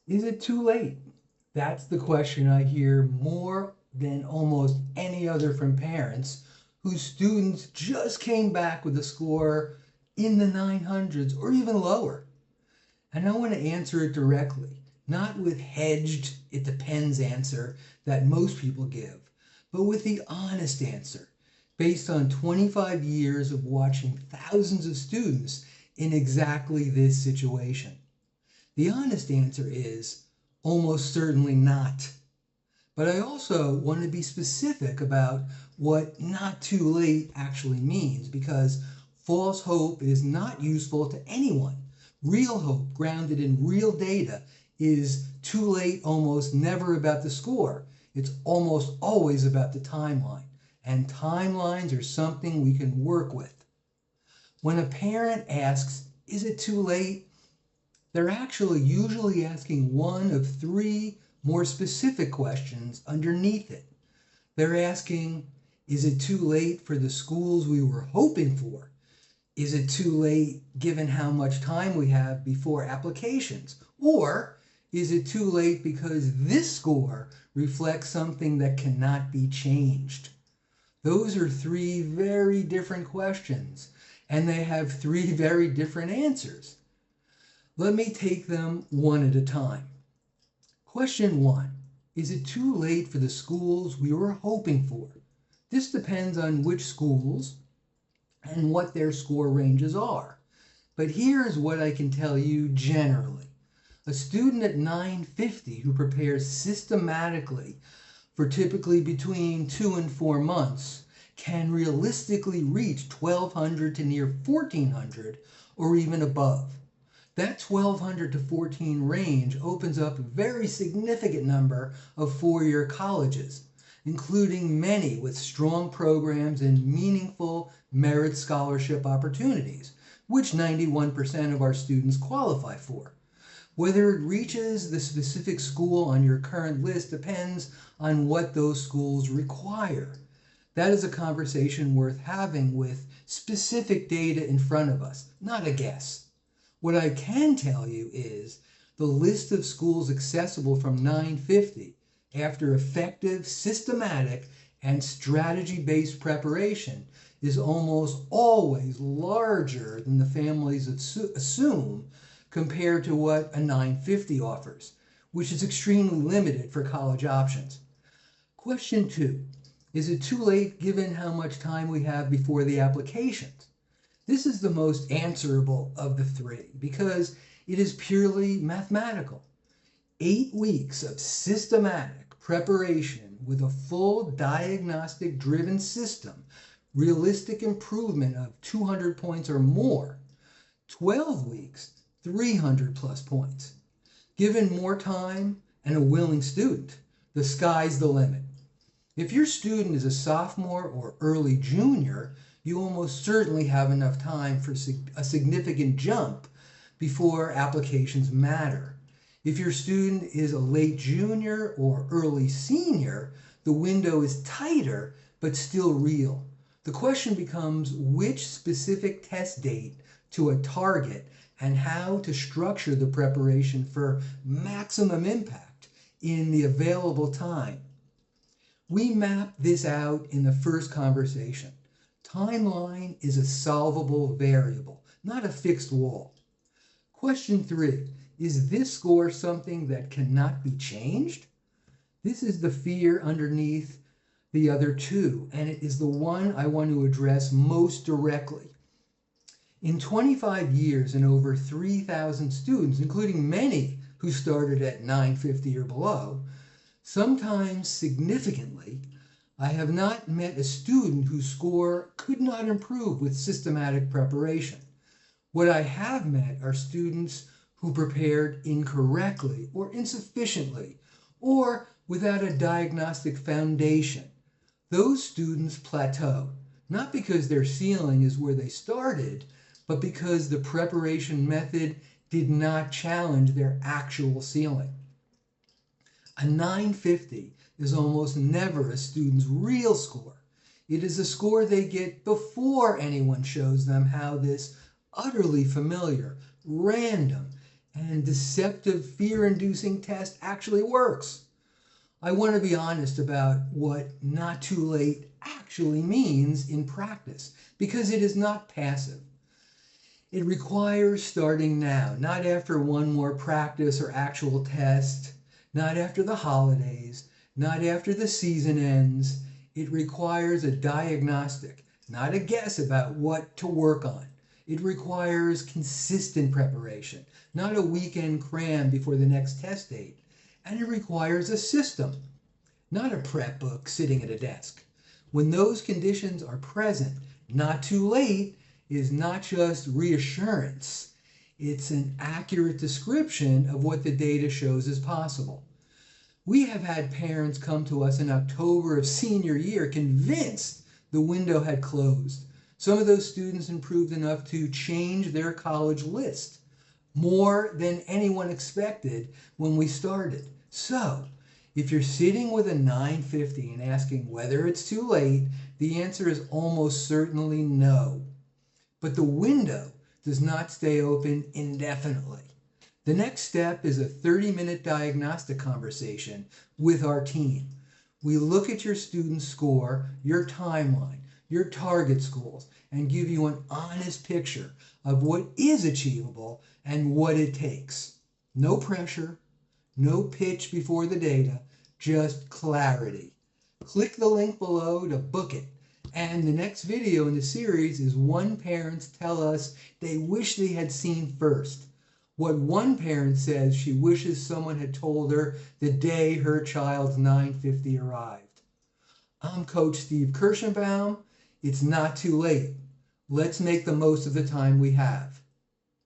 Is it too late? That's the question I hear more than almost any other from parents whose students just came back with a score in the 900s or even lower. And I want to answer it directly, not with hedged, it depends answer that most people give, but with the honest answer based on 25 years of watching thousands of students in exactly this situation. The honest answer is almost certainly not. But I also want to be specific about what not too late actually means because false hope is not useful to anyone. Real hope, grounded in real data, is too late almost never about the score. It's almost always about the timeline. And timelines are something we can work with. When a parent asks, is it too late? They're actually usually asking one of three more specific questions underneath it. They're asking, is it too late for the schools we were hoping for? Is it too late given how much time we have before applications? Or is it too late because this score reflects something that cannot be changed? Those are three very different questions, and they have three very different answers. Let me take them one at a time. Question one, is it too late for the schools we were hoping for? This depends on which schools and what their score ranges are. But here's what I can tell you generally. A student at 950 who prepares systematically for typically between 2 and 4 months can realistically reach 1200 to near 1400 or even above. That 1200 to 14 range opens up a very significant number of four-year colleges, including many with strong programs and meaningful merit scholarship opportunities, which 91% of our students qualify for. Whether it reaches the specific school on your current list depends on what those schools require. That is a conversation worth having with specific data in front of us, not a guess. What I can tell you is the list of schools accessible from 950 after effective, systematic, and strategy-based preparation is almost always larger than the families assume compared to what a 950 offers, which is extremely limited for college options. Question two, is it too late given how much time we have before the applications? This is the most answerable of the three because it is purely mathematical. 8 weeks of systematic preparation with a full diagnostic driven system, realistic improvement of 200 points or more, 12 weeks, 300 plus points. Given more time and a willing student, the sky's the limit. If your student is a sophomore or early junior, you almost certainly have enough time for a significant jump before applications matter. If your student is a late junior or early senior, the window is tighter but still real. The question becomes which specific test date to a target and how to structure the preparation for maximum impact in the available time. We mapped this out in the first conversation. Timeline is a solvable variable, not a fixed wall. Question three, is this score something that cannot be changed? This is the fear underneath the other two, and it is the one I want to address most directly. In 25 years and over 3,000 students, including many who started at 950 or below, sometimes significantly, I have not met a student whose score could not improve with systematic preparation. What I have met are students who prepared incorrectly or insufficiently or without a diagnostic foundation. Those students plateau, not because their ceiling is where they started, but because the preparation method did not challenge their actual ceiling. A 950 is almost never a student's real score. It is a score they get before anyone shows them how this utterly familiar, random, and deceptive, fear-inducing test actually works. I want to be honest about what not too late actually means in practice, because it is not passive. It requires starting now, not after one more practice or actual test, not after the holidays, not after the season ends. It requires a diagnostic, not a guess about what to work on. It requires consistent preparation, not a weekend cram before the next test date. And it requires a system, not a prep book sitting at a desk. When those conditions are present, not too late is not just reassurance. It's an accurate description of what the data shows is possible. We have had parents come to us in October of senior year convinced the window had closed. Some of those students improved enough to change their college list, more than anyone expected when we started. So, if you're sitting with a 950 and asking whether it's too late, the answer is almost certainly no. But the window does not stay open indefinitely. The next step is a 30-minute diagnostic conversation with our team. We look at your student's score, your timeline, your target schools, and give you an honest picture of what is achievable and what it takes. No pressure, no pitch before the data, just clarity. Click the link below to book it. And the next video in the series is one parents tell us they wish they had seen first. What one parent says she wishes someone had told her the day her child's 950 arrived. I'm Coach Steve Kirschenbaum. It's not too late. Let's make the most of the time we have.